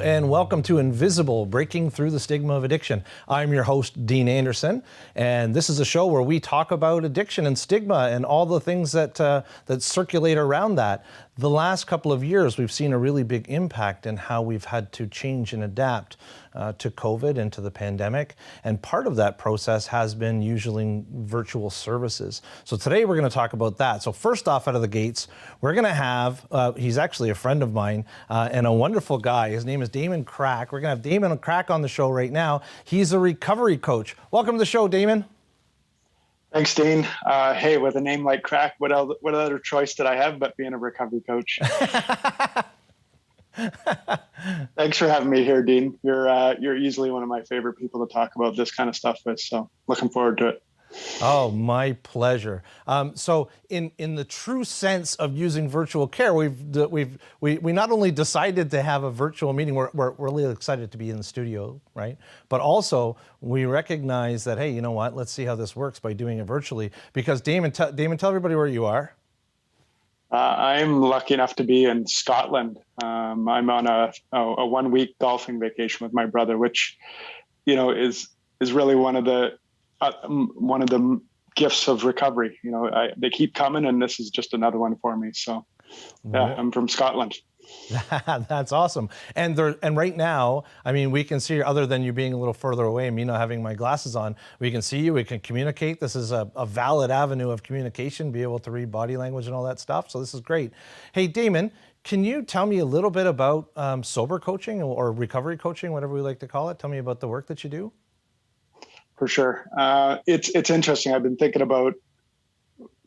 and welcome to Invisible, Breaking Through the Stigma of Addiction. I'm your host, Dean Anderson, and this is a show where we talk about addiction and stigma and all the things that circulate around that. The last couple of years, we've seen a really big impact in how we've had to change and adapt to COVID and to the pandemic. And part of that process has been using virtual services. So today we're going to talk about that. So first off out of the gates, we're going to have, he's actually a friend of mine and a wonderful guy. His name is Damon Crack. We're going to have Damon Crack on the show right now. He's a recovery coach. Welcome to the show, Damon. Thanks, Dean. Hey, with a name like Crack, what other choice did I have but being a recovery coach? Thanks for having me here, Dean. You're easily one of my favorite people to talk about this kind of stuff with, so looking forward to it. Oh, my pleasure. So in the true sense of using virtual care, we not only decided to have a virtual meeting, we're really excited to be in the studio, right? But also we recognize that, hey, you know what, let's see how this works by doing it virtually. Because Damon, tell everybody where you are. I'm lucky enough to be in Scotland. I'm on a 1 week golfing vacation with my brother, which, you know, is really one of the gifts of recovery. You know, they keep coming, and this is just another one for me. So, yeah, I'm from Scotland. That's awesome. And right now, I mean, we can see, other than you being a little further away, me not having my glasses on, we can see you, we can communicate. This is a valid avenue of communication, be able to read body language and all that stuff. So this is great. Hey, Damon, can you tell me a little bit about sober coaching or recovery coaching, whatever we like to call it? Tell me about the work that you do. For sure. It's interesting. I've been thinking about,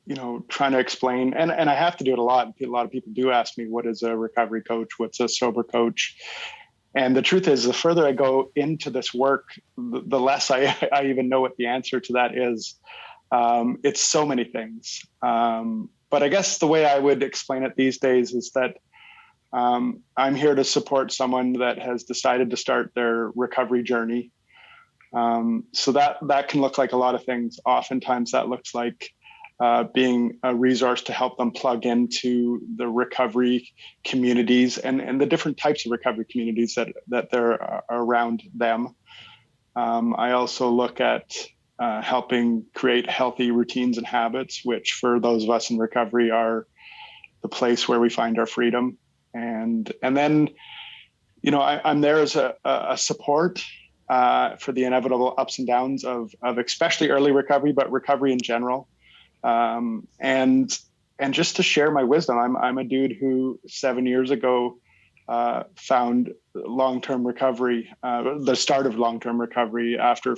you know, trying to explain, and I have to do it a lot. A lot of people do ask me, what is a recovery coach? What's a sober coach? And the truth is, the further I go into this work, the less I even know what the answer to that is. It's so many things. But I guess the way I would explain it these days is that I'm here to support someone that has decided to start their recovery journey. So that can look like a lot of things. Oftentimes that looks like being a resource to help them plug into the recovery communities and the different types of recovery communities that there are around them. I also look at helping create healthy routines and habits, which for those of us in recovery are the place where we find our freedom. And then, you know, I'm there as a support for the inevitable ups and downs of especially early recovery, but recovery in general. And just to share my wisdom, I'm a dude who 7 years ago found long-term recovery, the start of long-term recovery after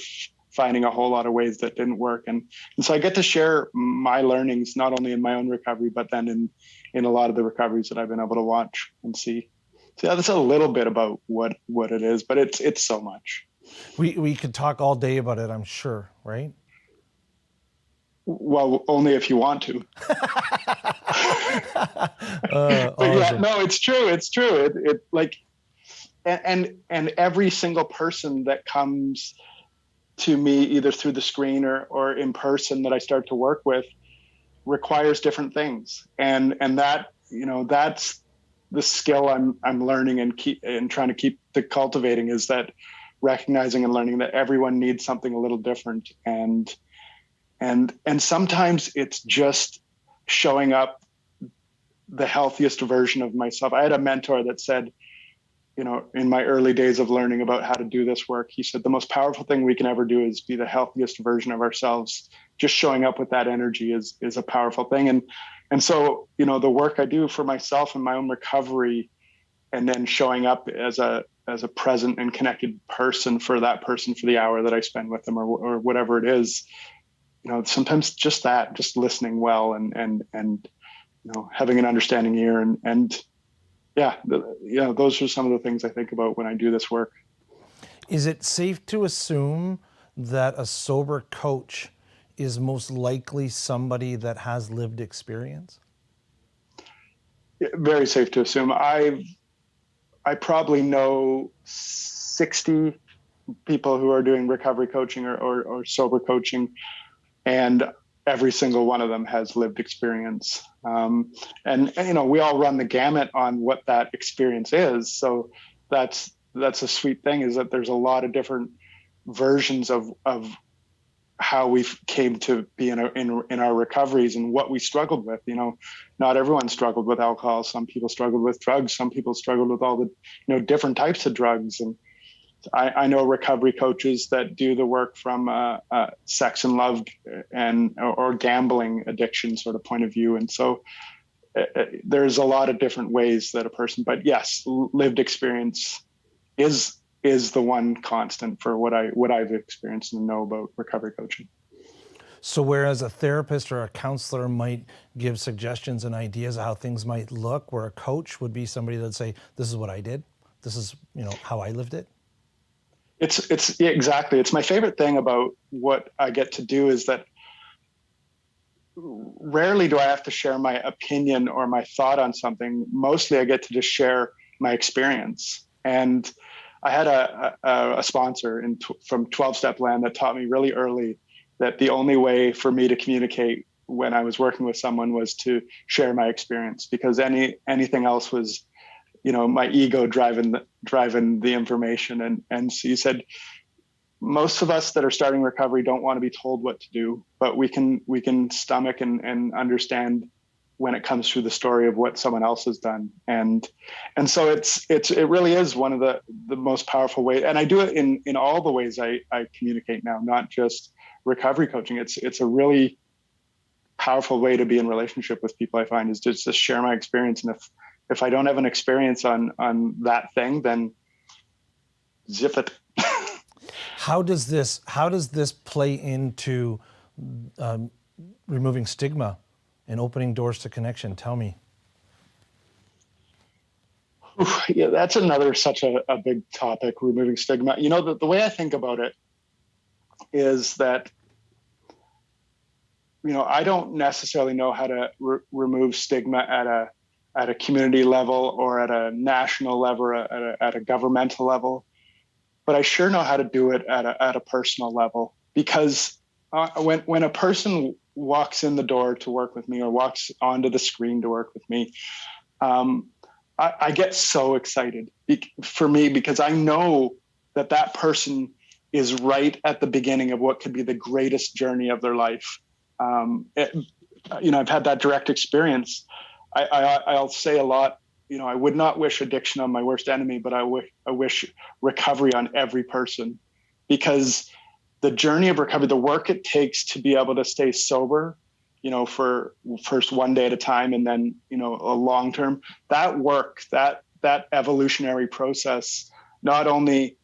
finding a whole lot of ways that didn't work. And so I get to share my learnings, not only in my own recovery, but then in a lot of the recoveries that I've been able to watch and see. So yeah, that's a little bit about what it is, but it's so much. We could talk all day about it, I'm sure, right? Well, only if you want to. But yeah, no, it's true. It's true. It like, and every single person that comes to me, either through the screen or in person, that I start to work with, requires different things. And that, you know, that's the skill I'm learning and trying to keep cultivating, is that recognizing and learning that everyone needs something a little different. And sometimes it's just showing up the healthiest version of myself. I had a mentor that said, you know, in my early days of learning about how to do this work, he said, the most powerful thing we can ever do is be the healthiest version of ourselves. Just showing up with that energy is a powerful thing. And so, you know, the work I do for myself and my own recovery, and then showing up as a present and connected person for that person for the hour that I spend with them or whatever it is, you know, sometimes just listening well and you know, having an understanding ear and yeah, you know, those are some of the things I think about when I do this work. Is it safe to assume that a sober coach is most likely somebody that has lived experience? Very safe to assume. I probably know 60 people who are doing recovery coaching or sober coaching, and every single one of them has lived experience. And you know, we all run the gamut on what that experience is. So that's that's a sweet thing, is that there's a lot of different versions of how we came to be in our recoveries and what we struggled with. Not everyone struggled with alcohol. Some people struggled with drugs. Some people struggled with all the different types of drugs. And I know recovery coaches that do the work from sex and love or gambling addiction sort of point of view. And so there's a lot of different ways that a person, but yes, lived experience is the one constant for what I've experienced and know about recovery coaching. So whereas a therapist or a counselor might give suggestions and ideas of how things might look, where a coach would be somebody that'd say, this is what I did. This is, how I lived it. It's exactly. It's my favorite thing about what I get to do is that rarely do I have to share my opinion or my thought on something. Mostly I get to just share my experience. And I had a sponsor from 12-Step Land that taught me really early that the only way for me to communicate when I was working with someone was to share my experience, because anything else was, my ego driving the information. And so you said, most of us that are starting recovery don't want to be told what to do, but we can stomach and understand when it comes through the story of what someone else has done. And so it really is one of the most powerful ways. And I do it in all the ways I communicate now, not just recovery coaching. It's a really powerful way to be in relationship with people, I find, is just to share my experience. And if I don't have an experience on that thing, then zip it. How does this play into removing stigma and opening doors to connection? Tell me. Yeah, that's such a big topic, removing stigma. The way I think about it is that, I don't necessarily know how to remove stigma at a community level or at a national level, or at a governmental level, but I sure know how to do it at a personal level. Because when a person walks in the door to work with me or walks onto the screen to work with me, I get so excited for me, because I know that person is right at the beginning of what could be the greatest journey of their life. I've had that direct experience. I'll say a lot, I would not wish addiction on my worst enemy, but I wish recovery on every person, because the journey of recovery, the work it takes to be able to stay sober, for first one day at a time, and then, a long term, that work, that evolutionary process not only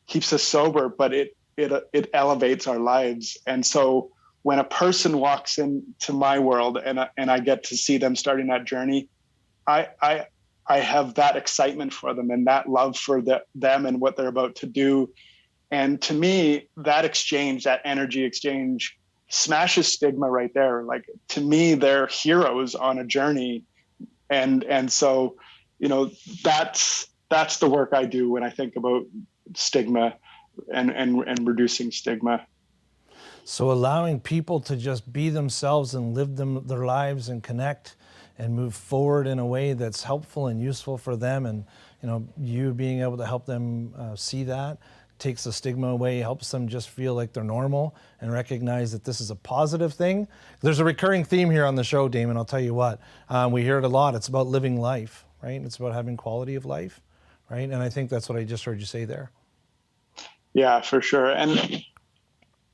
keeps us sober, but it elevates our lives. And so when a person walks into my world and I get to see them starting that journey, I have that excitement for them and that love for them and what they're about to do. And to me, that exchange, that energy exchange, smashes stigma right there. Like, to me, they're heroes on a journey. And so, that's the work I do when I think about stigma and reducing stigma. So allowing people to just be themselves and live their lives and connect and move forward in a way that's helpful and useful for them, and you being able to help them see that takes the stigma away, helps them just feel like they're normal and recognize that this is a positive thing. There's a recurring theme here on the show, Damon, I'll tell you what. We hear it a lot. It's about living life, right? It's about having quality of life, right? And I think that's what I just heard you say there. Yeah, for sure. And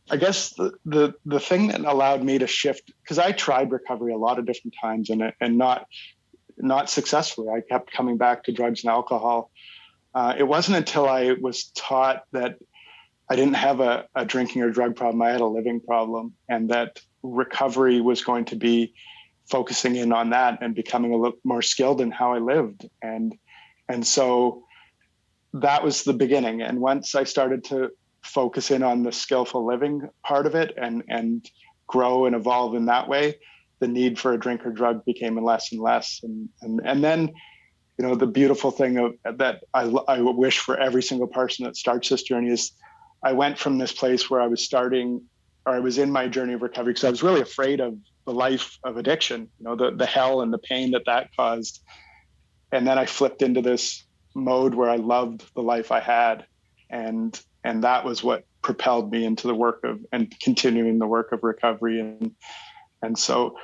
I guess the thing that allowed me to shift, because I tried recovery a lot of different times and not successfully. I kept coming back to drugs and alcohol. It wasn't until I was taught that I didn't have a drinking or drug problem. I had a living problem, and that recovery was going to be focusing in on that and becoming a little more skilled in how I lived. And so that was the beginning. And once I started to focus in on the skillful living part of it and grow and evolve in that way, the need for a drink or drug became less and less. And then, the beautiful thing that I wish for every single person that starts this journey is I went from this place where I was in my journey of recovery because I was really afraid of the life of addiction, the hell and the pain that caused. And then I flipped into this mode where I loved the life I had. And that was what propelled me into the work of, and continuing the work of recovery. And so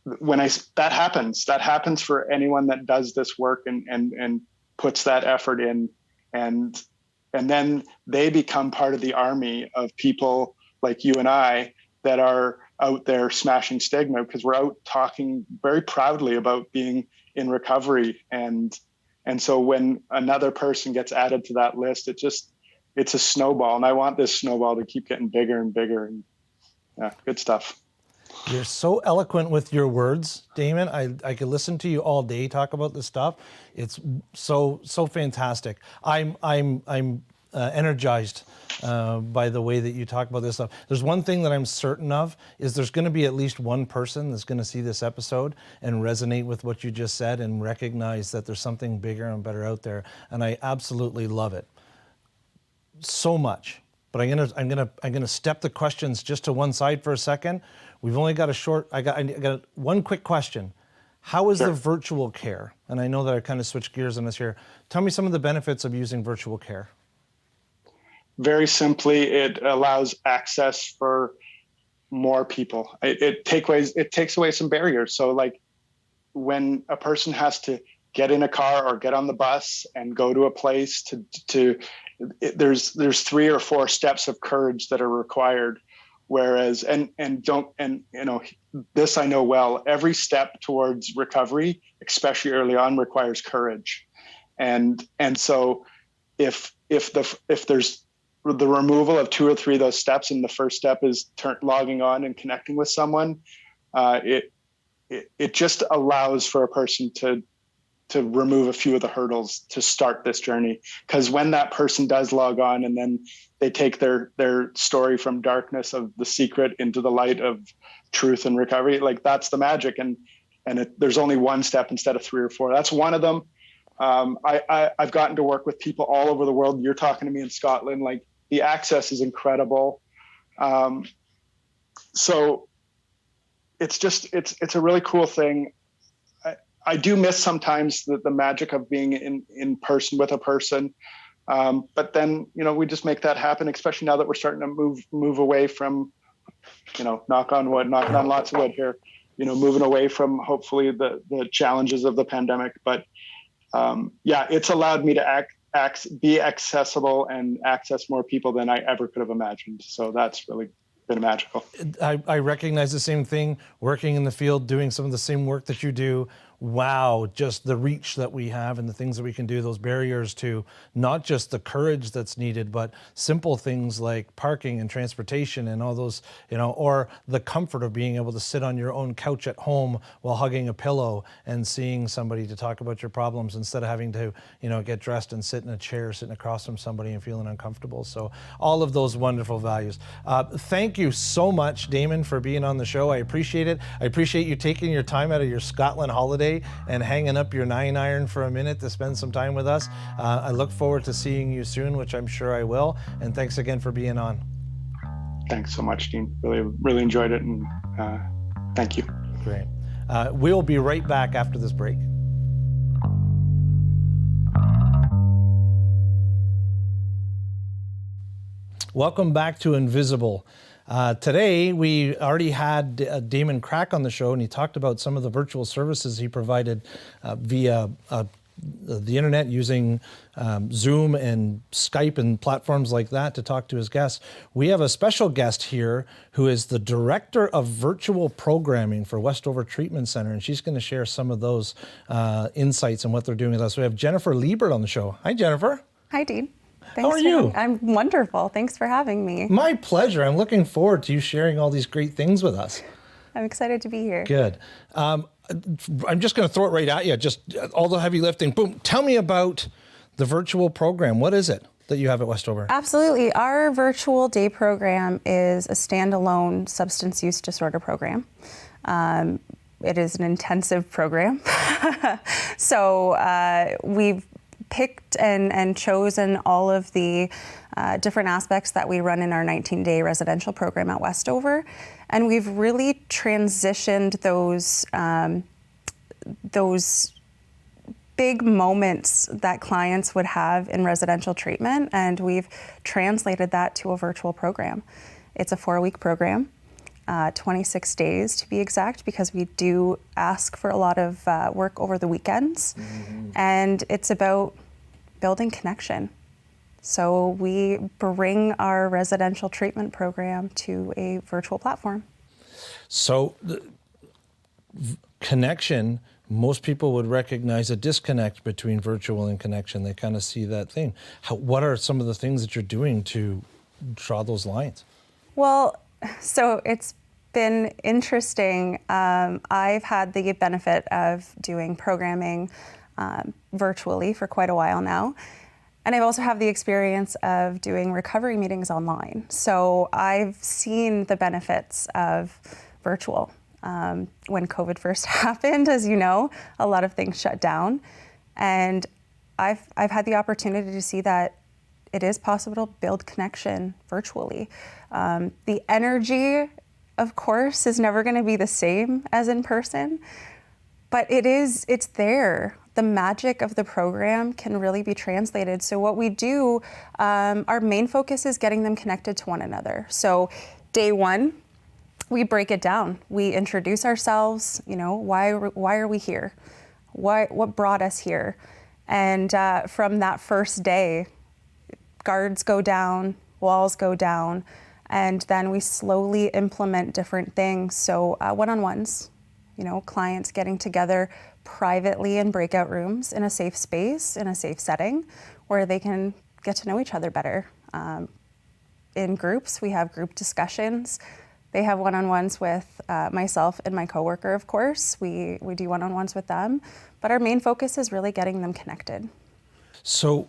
when that happens for anyone that does this work and puts that effort in, and then they become part of the army of people like you and I that are out there smashing stigma, because we're out talking very proudly about being in recovery. And so when another person gets added to that list, it's a snowball. And I want this snowball to keep getting bigger and bigger. And yeah, good stuff. You're so eloquent with your words, Damon. I could listen to you all day talk about this stuff. It's so fantastic. I'm energized by the way that you talk about this stuff. There's one thing that I'm certain of, is there's going to be at least one person that's going to see this episode and resonate with what you just said and recognize that there's something bigger and better out there. And I absolutely love it so much. But I'm gonna step the questions just to one side for a second. We've only got I got one quick question. How is the virtual care? And I know that I kind of switched gears on this here. Tell me some of the benefits of using virtual care. Very simply, it allows access for more people. It takes away some barriers. So like when a person has to get in a car or get on the bus and go to a place there's 3 or 4 steps of courage that are required. Whereas, this I know well, every step towards recovery, especially early on, requires courage. And so if there's the removal of 2 or 3 of those steps, and the first step is logging on and connecting with someone, it just allows for a person to remove a few of the hurdles to start this journey. Because when that person does log on and then they take their story from darkness of the secret into the light of truth and recovery, like that's the magic. And there's only one step instead of 3 or 4. That's one of them. I've gotten to work with people all over the world. You're talking to me in Scotland, like the access is incredible. So it's a really cool thing. I do miss sometimes the magic of being in person with a person. But then, we just make that happen, especially now that we're starting to move away from, knock on wood, knocking on lots of wood here, moving away from hopefully the challenges of the pandemic. But it's allowed me to be accessible and access more people than I ever could have imagined. So that's really been magical. I recognize the same thing, working in the field, doing some of the same work that you do. Wow, just the reach that we have and the things that we can do, those barriers to not just the courage that's needed, but simple things like parking and transportation and all those, or the comfort of being able to sit on your own couch at home while hugging a pillow and seeing somebody to talk about your problems instead of having to, get dressed and sit in a chair, sitting across from somebody and feeling uncomfortable. So all of those wonderful values. Thank you so much, Damon, for being on the show. I appreciate it. I appreciate you taking your time out of your Scotland holiday and hanging up your 9-iron for a minute to spend some time with us. I look forward to seeing you soon, which I'm sure I will. And thanks again for being on. Thanks so much, Dean. Really, really enjoyed it. And thank you. Great. We'll be right back after this break. Welcome back to Invisible. Today, we already had Damon Crack on the show, and he talked about some of the virtual services he provided via the internet using Zoom and Skype and platforms like that to talk to his guests. We have a special guest here who is the Director of Virtual Programming for Westover Treatment Center, and she's going to share some of those insights and what they're doing with us. We have Jennifer Liebert on the show. Hi, Jennifer. Hi, Dean. Thanks. How are you? I'm wonderful. Thanks for having me. My pleasure. I'm looking forward to you sharing all these great things with us. I'm excited to be here. Good. I'm just going to throw it right at you. Just all the heavy lifting. Boom. Tell me about the virtual program. What is it that you have at Westover? Absolutely. Our virtual day program is a standalone substance use disorder program. It is an intensive program. So we've picked and chosen all of the different aspects that we run in our 19-day residential program at Westover, and we've really transitioned those big moments that clients would have in residential treatment, and we've translated that to a virtual program. It's a 4-week program, 26 days to be exact, because we do ask for a lot of work over the weekends. And it's about building connection. So we bring our residential treatment program to a virtual platform. So connection, most people would recognize a disconnect between virtual and connection. They kind of see that thing. What are some of the things that you're doing to draw those lines? Well, so it's been interesting. I've had the benefit of doing programming virtually for quite a while now. And I've also have the experience of doing recovery meetings online. So I've seen the benefits of virtual. When COVID first happened, as you know, a lot of things shut down. And I've had the opportunity to see that it is possible to build connection virtually. The energy, of course, is never going to be the same as in person, but it's there. The magic of the program can really be translated. So what we do, our main focus is getting them connected to one another. So day one, we break it down. We introduce ourselves, why are we here? What brought us here? And from that first day, guards go down, walls go down, and then we slowly implement different things. So one-on-ones, clients getting together privately in breakout rooms in a safe space, in a safe setting, where they can get to know each other better. In groups, we have group discussions. They have one-on-ones with myself and my coworker, of course. We do one-on-ones with them, but our main focus is really getting them connected. So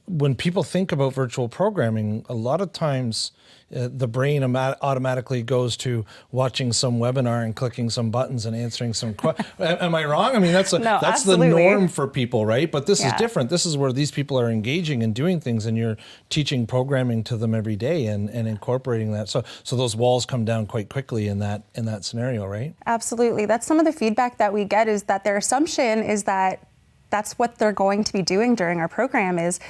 when people think about virtual programming, a lot of times the brain automatically goes to watching some webinar and clicking some buttons and answering some questions. Am I wrong? I mean, that's the norm for people, right? But this is different. This is where these people are engaging and doing things, and you're teaching programming to them every day and incorporating that. So those walls come down quite quickly in that scenario, right? Absolutely. That's some of the feedback that we get, is that their assumption is that that's what they're going to be doing during our program, is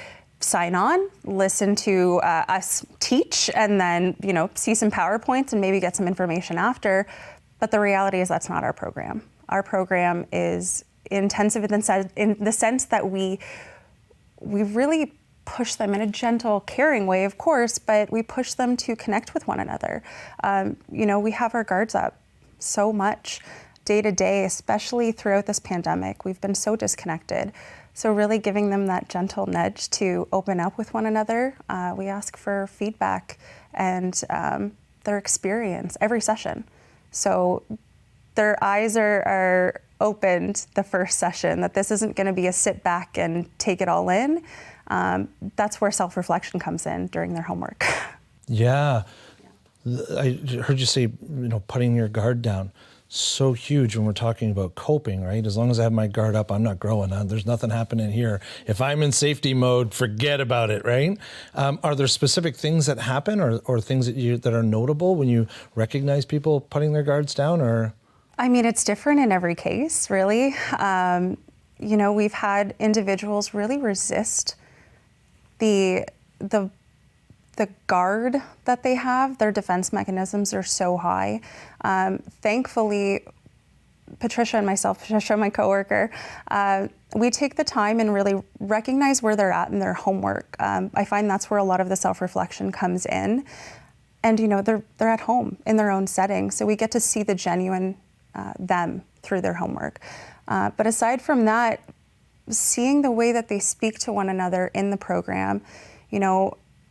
sign on, listen to us teach, and then, see some PowerPoints and maybe get some information after. But the reality is that's not our program. Our program is intensive in the sense that we really push them in a gentle, caring way, of course, but we push them to connect with one another. We have our guards up so much day to day, especially throughout this pandemic. We've been so disconnected. So really giving them that gentle nudge to open up with one another. We ask for feedback and their experience every session. So their eyes are opened the first session, that this isn't going to be a sit back and take it all in. That's where self-reflection comes in during their homework. Yeah. I heard you say, putting your guard down. So huge when we're talking about coping, right? As long as I have my guard up, I'm not growing. There's nothing happening here. If I'm in safety mode, forget about it, right? Are there specific things that happen or things that are notable when you recognize people putting their guards down? Or I mean, it's different in every case, really. We've had individuals really resist the guard that they have. Their defense mechanisms are so high. Thankfully, Patricia and myself, Patricia, my coworker, we take the time and really recognize where they're at in their homework. I find that's where a lot of the self-reflection comes in. And, they're at home in their own setting. So we get to see the genuine them through their homework. But aside from that, seeing the way that they speak to one another in the program,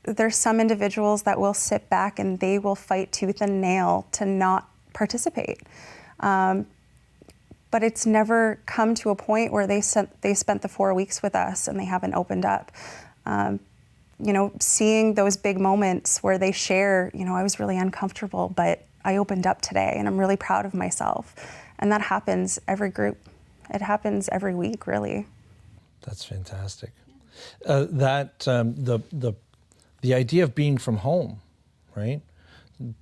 there's some individuals that will sit back and they will fight tooth and nail to not participate. But it's never come to a point where they spent the 4 weeks with us and they haven't opened up. Seeing those big moments where they share, I was really uncomfortable, but I opened up today and I'm really proud of myself. And that happens every group. It happens every week, really. That's fantastic. The idea of being from home, right?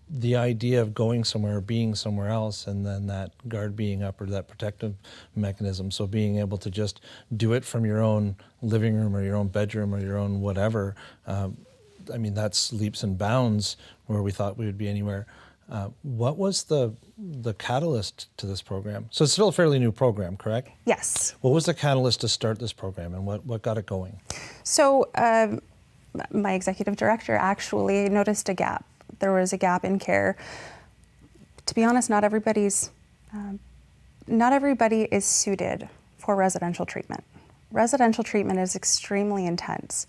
the idea of going somewhere, being somewhere else, and then that guard being up or that protective mechanism. So being able to just do it from your own living room or your own bedroom or your own whatever, I mean, that's leaps and bounds where we thought we would be anywhere. What was the catalyst to this program? So it's still a fairly new program, correct? Yes. What was the catalyst to start this program, and what got it going? So my executive director actually noticed a gap. There was a gap in care. To be honest, not everybody is suited for residential treatment. Residential treatment is extremely intense.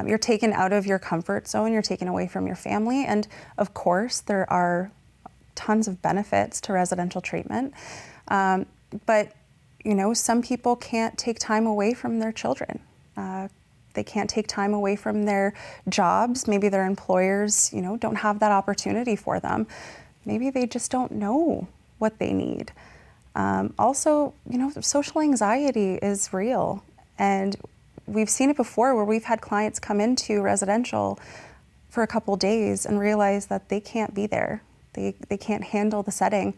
You're taken out of your comfort zone, you're taken away from your family, and of course there are tons of benefits to residential treatment. But you know, some people can't take time away from their children. They can't take time away from their jobs. Maybe their employers, you know, don't have that opportunity for them. Maybe they just don't know what they need. Also, you know, social anxiety is real. And we've seen it before where we've had clients come into residential for a couple days and realize that they can't be there. They can't handle the setting,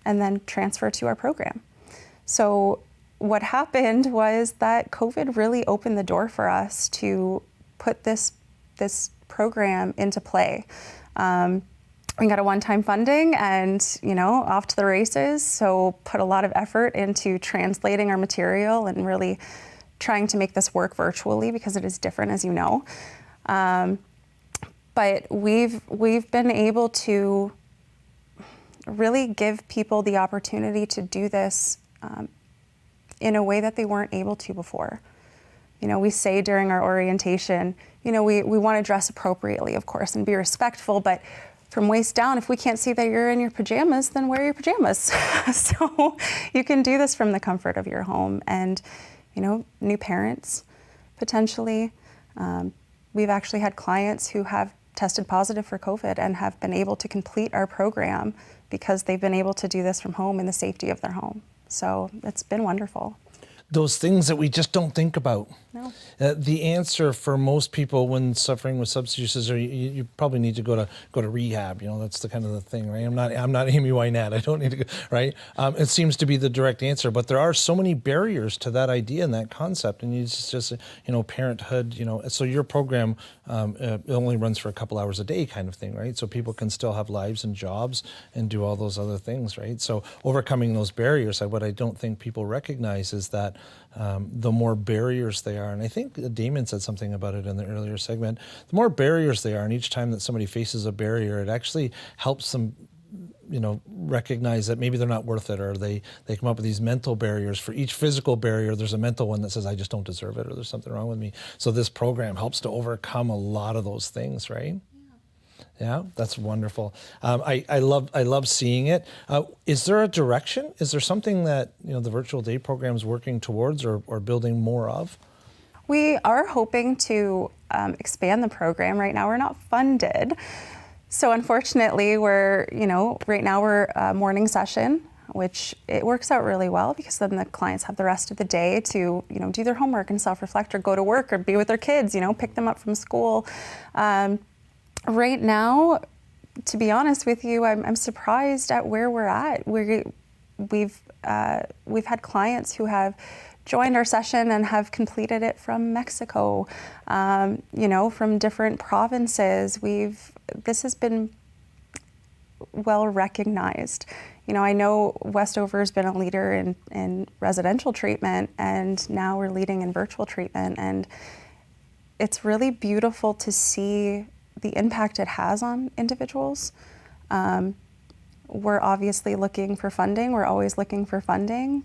and then transfer to our program. So what happened was that COVID really opened the door for us to put this program into play. We got a one-time funding and, you know, off to the races. So put a lot of effort into translating our material and really trying to make this work virtually because it is different, as you know. But we've been able to really give people the opportunity to do this in a way that they weren't able to before. You know, we say during our orientation, you know, we want to dress appropriately, of course, and be respectful, but from waist down, if we can't see that you're in your pajamas, then wear your pajamas. So you can do this from the comfort of your home. And, you know, new parents, potentially. We've actually had clients who have tested positive for COVID and have been able to complete our program because they've been able to do this from home in the safety of their home. So it's been wonderful. Those things that we just don't think about. No. The answer for most people when suffering with substance uses are you probably need to go to rehab. You know, that's the kind of the thing, right? I'm not Amy Wynette. I don't need to go, right? It seems to be the direct answer, but there are so many barriers to that idea and that concept. And it's just you know, parenthood. You know, so your program it only runs for a couple hours a day, kind of thing, right? So people can still have lives and jobs and do all those other things, right? So overcoming those barriers, what I don't think people recognize is that the more barriers they are, and I think Damon said something about it in the earlier segment, the more barriers they are, and each time that somebody faces a barrier, it actually helps them, you know, recognize that maybe they're not worth it, or they come up with these mental barriers. For each physical barrier, there's a mental one that says, I just don't deserve it, or there's something wrong with me. So this program helps to overcome a lot of those things, right? Yeah, that's wonderful. I love seeing it. Is there a direction? Is there something that, you know, the virtual day program is working towards or building more of? We are hoping to expand the program. Right now, we're not funded. So unfortunately, we're, you know, right now we're a morning session, which it works out really well because then the clients have the rest of the day to, you know, do their homework and self-reflect or go to work or be with their kids, you know, pick them up from school. Right now, to be honest with you, I'm surprised at where we're at. We've had clients who have joined our session and have completed it from Mexico, you know, from different provinces. This has been well recognized. You know, I know Westover has been a leader in residential treatment, and now we're leading in virtual treatment, and it's really beautiful to see the impact it has on individuals. We're obviously looking for funding. We're always looking for funding.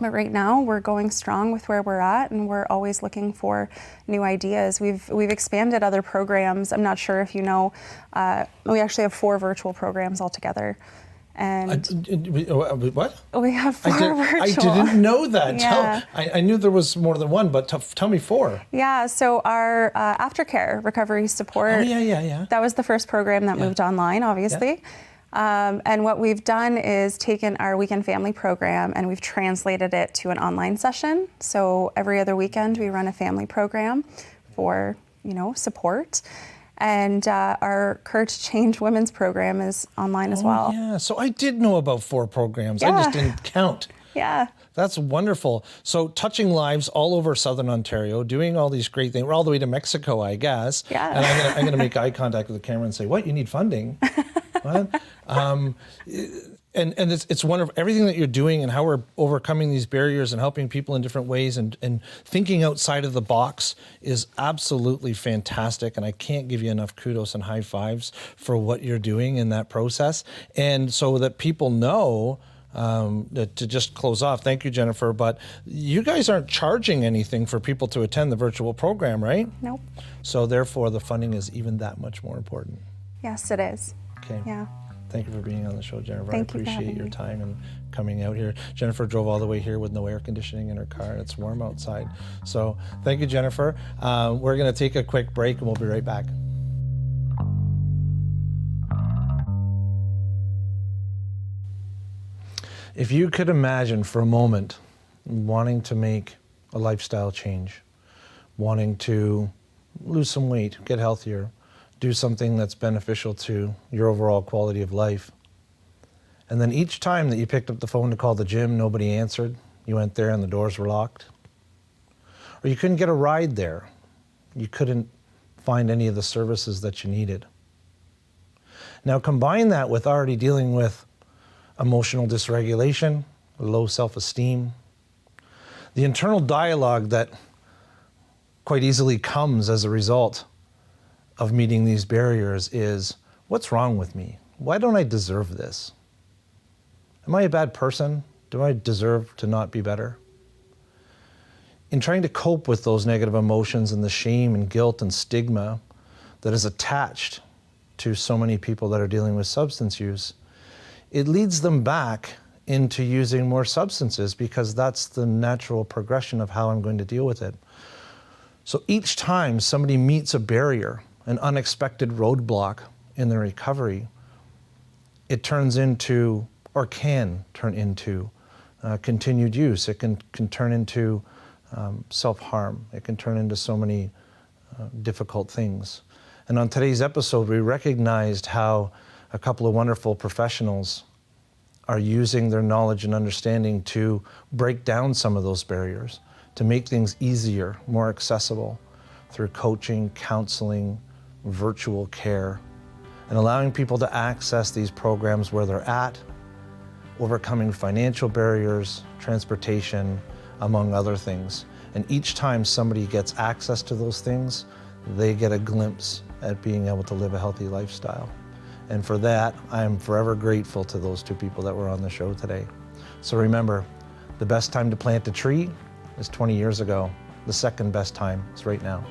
But right now we're going strong with where we're at, and we're always looking for new ideas. We've expanded other programs. I'm not sure if you know, we actually have 4 virtual programs altogether. And what? We have 4 virtual. I didn't know that. Yeah. I knew there was more than one, but tell me 4. Yeah, so our aftercare recovery support. Oh, yeah. That was the first program that moved online, obviously. Yeah. And what we've done is taken our weekend family program and we've translated it to an online session. So every other weekend we run a family program for, you know, support. And our Courage to Change Women's program is online as well. Yeah, so I did know about 4 programs. I Yeah. just didn't count. Yeah. That's wonderful. So touching lives all over Southern Ontario, doing all these great things. We're all the way to Mexico, I guess. Yeah. And I'm gonna make eye contact with the camera and say, "What? You need funding?" What? And it's wonderful. Everything that you're doing and how we're overcoming these barriers and helping people in different ways and thinking outside of the box is absolutely fantastic. And I can't give you enough kudos and high fives for what you're doing in that process. And so that people know, to just close off, thank you, Jennifer, but you guys aren't charging anything for people to attend the virtual program, right? Nope. So therefore, the funding is even that much more important. Yes, it is. Okay. Yeah. Thank you for being on the show, Jennifer. Thank I you for appreciate having your me. time and coming out here. Jennifer drove all the way here with no air conditioning in her car, and it's warm outside. So thank you, Jennifer. We're going to take a quick break, and we'll be right back. If you could imagine for a moment wanting to make a lifestyle change, wanting to lose some weight, get healthier, do something that's beneficial to your overall quality of life, and then each time that you picked up the phone to call the gym, nobody answered, you went there and the doors were locked, or you couldn't get a ride there, you couldn't find any of the services that you needed. Now combine that with already dealing with emotional dysregulation, low self-esteem, the internal dialogue that quite easily comes as a result of meeting these barriers is, what's wrong with me? Why don't I deserve this? Am I a bad person? Do I deserve to not be better? In trying to cope with those negative emotions and the shame and guilt and stigma that is attached to so many people that are dealing with substance use, it leads them back into using more substances because that's the natural progression of how I'm going to deal with it. So each time somebody meets a barrier, an unexpected roadblock in their recovery, it turns into, or can turn into, continued use. It can turn into self-harm. It can turn into so many difficult things. And on today's episode, we recognized how a couple of wonderful professionals are using their knowledge and understanding to break down some of those barriers, to make things easier, more accessible through coaching, counseling, virtual care, and allowing people to access these programs where they're at, overcoming financial barriers, transportation, among other things. And each time somebody gets access to those things, they get a glimpse at being able to live a healthy lifestyle. And for that, I am forever grateful to those 2 people that were on the show today. So remember, the best time to plant a tree is 20 years ago. The second best time is right now.